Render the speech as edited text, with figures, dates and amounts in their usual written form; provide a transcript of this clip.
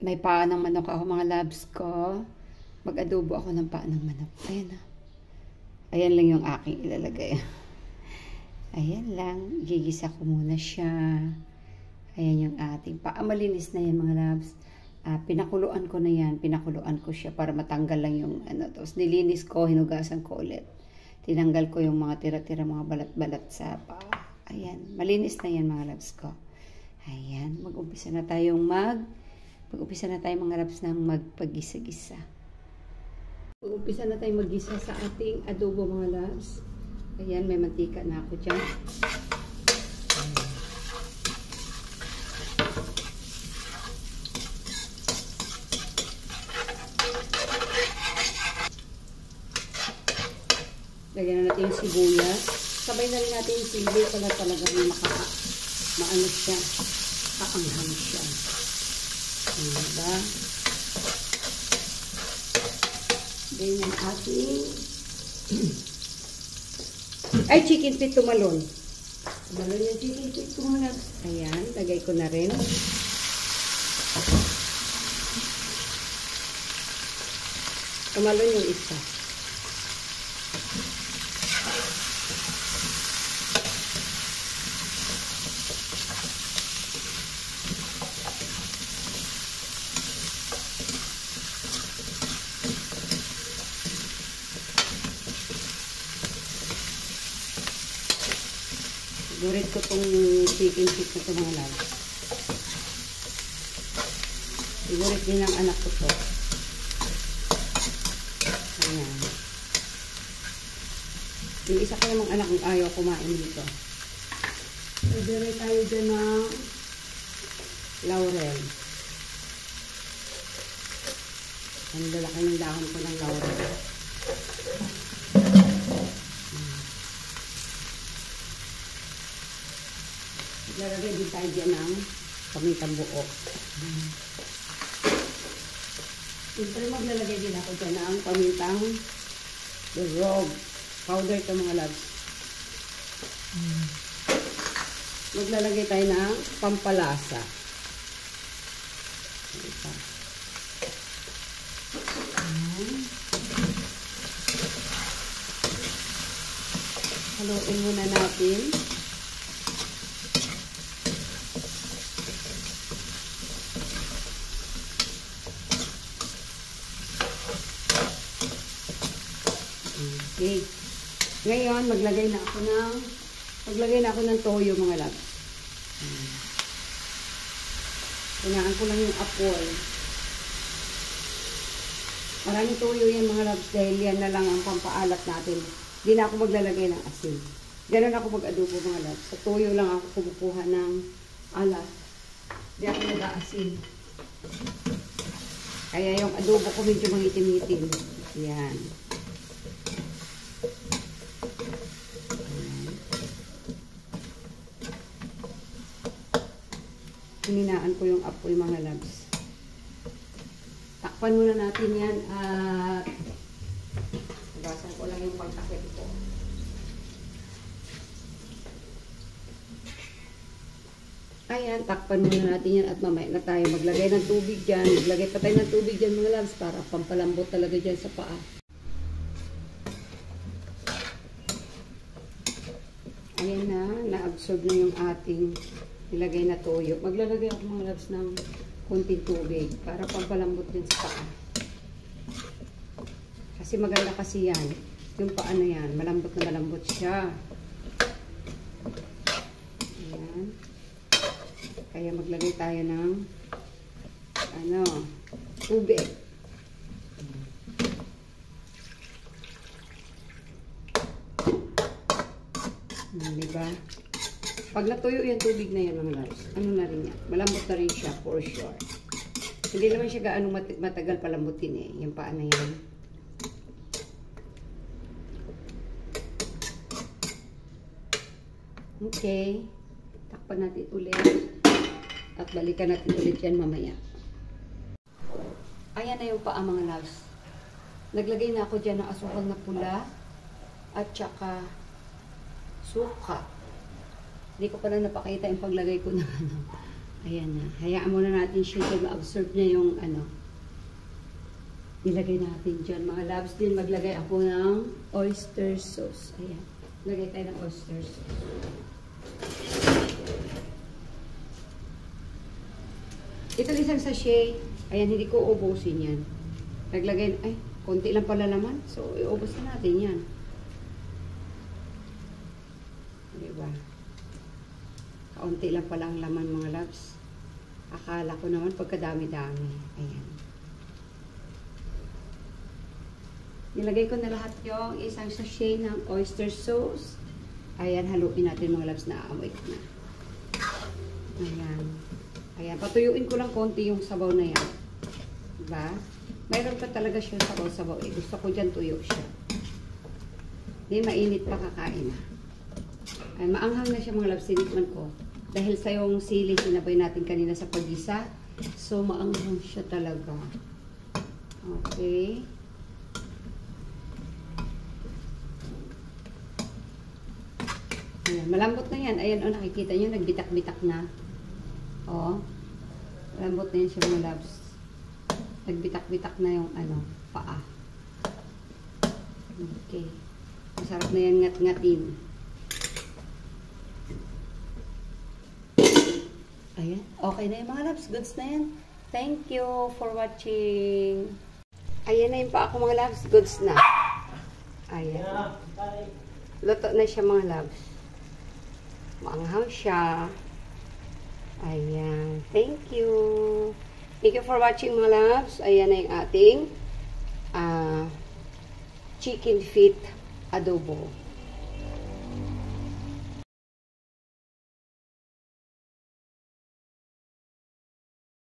May paa ng manok ako mga loves ko. Mag-adobo ako ng paa ng manok. Ayan na. Ayan lang yung aking ilalagay. Ayan lang. Gigisa ko muna siya. Ayan yung ating paa. Malinis na yan mga loves. Pinakuluan ko na yan. Pinakuluan ko siya para matanggal lang yung ano. Tapos nilinis ko. Hinugasan ko ulit. Tinanggal ko yung mga tira-tira mga balat-balat sa paa. Ayan. Malinis na yan mga loves ko. Ayan. Mag-umpisa na tayong mag-umpisa na tayo mga loves ng magpagisa-gisa. Mag-umpisa na tayo maggisa sa ating adobo mga loves. Ayan, may mantika na ako dyan. Lagyan na natin yung sibuyas. Sabay na rin natin yung sili para talagang maano siya. Kaanghang siya. Diba? Then yung ating ay, chicken feet tumalon. Tumalon yung chicken feet tumalon. Ayan, lagay ko na rin. Tumalon yung isa. Gurit ko itong chicken feet na ito mga loves. Gurit din ang anak ko ito. Ayan. Yung isa ko namang anak kung ayaw kumain dito. Pwede tayo dyan ng laurel. Ang lalaki ng dahon ko ng laurel. Lalagay din tayo dyan ng pamintang buo. Siyempre maglalagay din ako dyan ng pamintang durog. Powder ito mga loves. Maglalagay tayo ng pampalasa. Ito. Haluin muna natin. Okay. Ngayon, maglagay na ako ng toyo mga loves. Hinaan ko lang yung apoy. Maraming toyo yan mga loves dahil yan na lang ang pampaalat natin. Hindi na ako maglalagay ng asin. Ganun ako mag-adobo mga loves. Sa toyo lang ako kumukuha ng alat. Hindi ako nag-aasin. Kaya yung adobo ko medyo mangitim-itim. Yan. Hininaan ko yung apoy mga loves. Takpan muna natin yan at gasan ko lang yung pagtakip ko. Ayan, takpan muna natin yan at mamaya na tayo maglagay ng tubig dyan. Maglagay pa tayo ng tubig dyan mga loves para pampalambot talaga dyan sa paa. Ayan na, na-absorb na yung ating ilagay na toyo. Maglalagay ako mga loves ng kunting tubig para pampalambot din sa paa. Kasi maganda kasi yan. Yung paa na yan, malambot na malambot siya. Ayan. Kaya maglagay tayo ng tubig. Diba? Pag natuyo yung tubig na yan mga loves, ano na rin yan? Malambot na rin siya for sure. Hindi naman siya gaano matagal palambutin eh. Yung paa na yan. Okay. Takpan natin ulit. At balikan natin ulit yan mamaya. Ayan na yung paa mga loves. Naglagay na ako dyan ng asukal na pula. At saka suka. Hindi ko pala napakita yung paglagay ko ng Ayan na. Hayaan muna natin siya dyan. Ma-absorb niya yung ano. Ilagay natin dyan. Mga loves din, maglagay ako ng oyster sauce. Ayan. Lagay tayo ng oyster sauce. Ito isang sachet. Ayan, hindi ko ubusin yan. Naglagay, ay, konti lang pala laman. So, iubos na natin yan. Diba? Kaunti lang pala ang laman, mga loves. Akala ko naman pagkadami-dami. Ayan. Nilagay ko na lahat yung isang sachet ng oyster sauce. Ayan, haluin natin, mga loves, na aamoy ko na. Ayan. Ayan, patuyuin ko lang konti yung sabaw na yan. Diba? Mayroon pa talaga siya sabaw-sabaw. Eh, gusto ko dyan tuyo siya. Hindi, mainit pa kakain. Ay, maanghang na siya, mga loves, sinikman ko. Dahil sa yung sili, sinabay natin kanina sa pag-isa. So, maanghang siya talaga. Okay. Ayan, malambot na yan. Ayan, oh, nakikita nyo, nagbitak-bitak na. Oh, malambot na yan siya, mga loves. Nagbitak-bitak na yung, ano, paa. Okay. Masarap na yan ngat-ngatin. Ayan. Okay na yung mga loves. Goods na yan. Thank you for watching. Ayan na yung paa ko, mga loves. Goods na. Ayan. Luto na siya, mga loves. Maanghang siya. Ayan. Thank you. Thank you for watching, mga loves. Ayan na yung ating chicken feet adobo.